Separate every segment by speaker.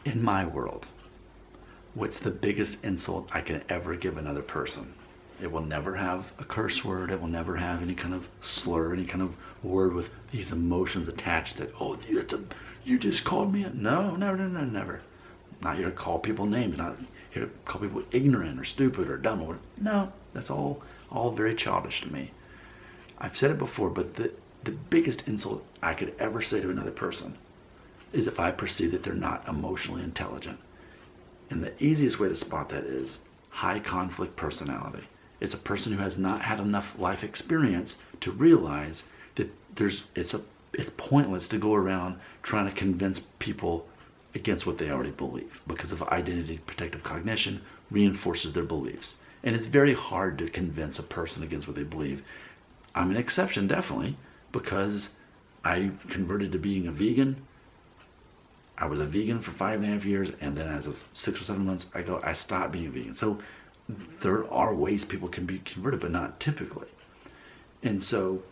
Speaker 1: In my world, what's the biggest insult I can ever give another person? It will never have a curse word. It will never have any kind of slur, any kind of word with these emotions attached that, oh, you just called me. No, never, never, never. Not here to call people names, not here to call people ignorant or stupid or dumb. No, that's all very childish to me. I've said it before, but the biggest insult I could ever say to another person is if I perceive that they're not emotionally intelligent. And the easiest way to spot that is high conflict personality. It's a person who has not had enough life experience to realize that it's pointless to go around trying to convince people against what they already believe, because of identity protective cognition reinforces their beliefs. And it's very hard to convince a person against what they believe. I'm an exception, definitely, because I converted to being a vegan. I was a vegan for 5.5 years, and then as of 6 or 7 months, I stopped being vegan. So there are ways people can be converted, but not typically. And so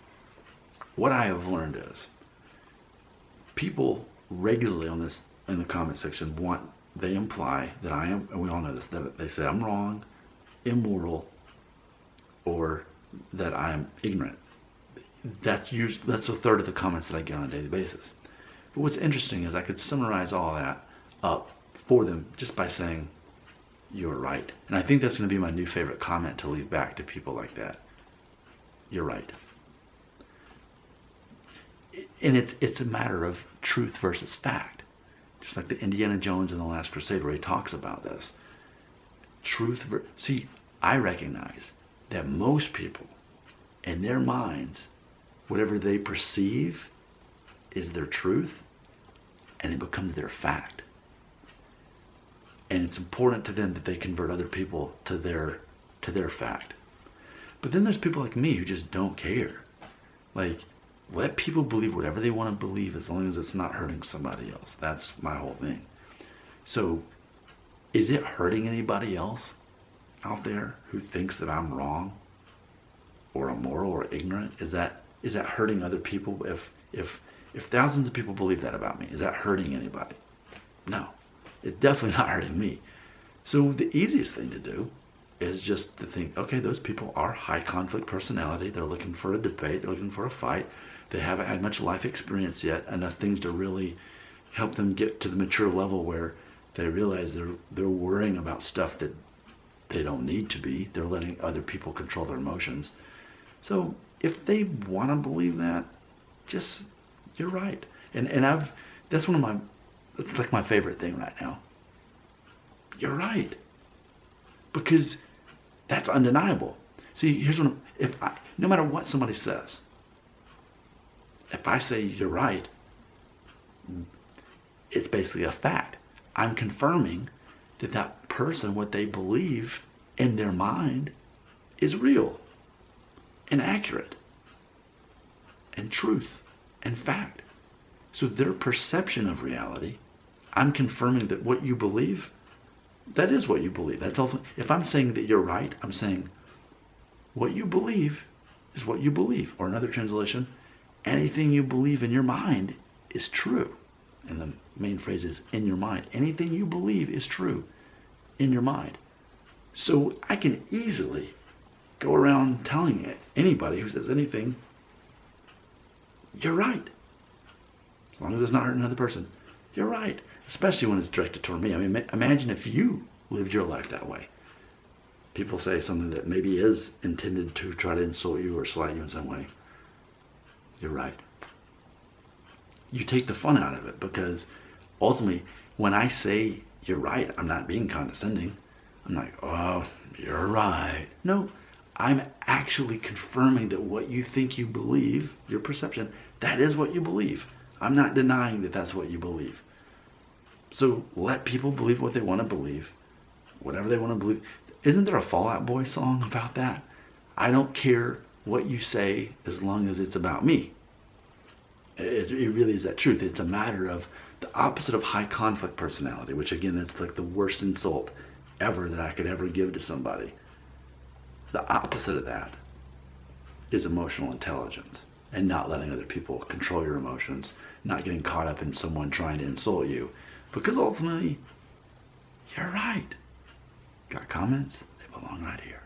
Speaker 1: what I have learned is people regularly in the comment section they imply that I am, and we all know this, that they say I'm wrong, immoral, or that I am ignorant. That's a third of the comments that I get on a daily basis. But what's interesting is I could summarize all that up for them just by saying, you're right. And I think that's going to be my new favorite comment to leave back to people like that. You're right. And it's a matter of truth versus fact. Just like the Indiana Jones in The Last Crusade, where he talks about this. See, I recognize that most people, in their minds, whatever they perceive is their truth, and it becomes their fact. And it's important to them that they convert other people to their fact. But then there's people like me who just don't care. Like, let people believe whatever they want to believe as long as it's not hurting somebody else. That's my whole thing. So, is it hurting anybody else out there who thinks that I'm wrong or immoral or ignorant? Is that hurting other people? If thousands of people believe that about me, is that hurting anybody? No. It's definitely not hurting me. So the easiest thing to do is just to think, okay, those people are high conflict personality. They're looking for a debate. They're looking for a fight. They haven't had much life experience yet, enough things to really help them get to the mature level where they realize they're worrying about stuff that they don't need to be. They're letting other people control their emotions. So if they want to believe that, just, you're right. And that's it's like my favorite thing right now. You're right. Because that's undeniable. See, here's what no matter what somebody says, if I say you're right, it's basically a fact. I'm confirming that person, what they believe in their mind, is real and accurate and truth and fact. So their perception of reality, I'm confirming that what you believe, that is what you believe. That's all. If I'm saying that you're right, I'm saying what you believe is what you believe. Or another translation, anything you believe in your mind is true. And the main phrase is in your mind. Anything you believe is true in your mind. So I can easily go around telling anybody who says anything, you're right. As long as it's not hurting another person, you're right. Especially when it's directed toward me. I mean, imagine if you lived your life that way. People say something that maybe is intended to try to insult you or slight you in some way. You're right. You take the fun out of it, because ultimately, when I say you're right, I'm not being condescending. I'm like, oh, you're right. No, I'm actually confirming that what you think you believe, your perception, that is what you believe. I'm not denying that that's what you believe. So let people believe what they want to believe, whatever they want to believe. Isn't there a Fall Out Boy song about that? I don't care what you say as long as it's about me. It really is that truth. It's a matter of the opposite of high conflict personality, which again, that's like the worst insult ever that I could ever give to somebody. The opposite of that is emotional intelligence and not letting other people control your emotions, not getting caught up in someone trying to insult you, Because ultimately, you're right. Got comments? They belong right here.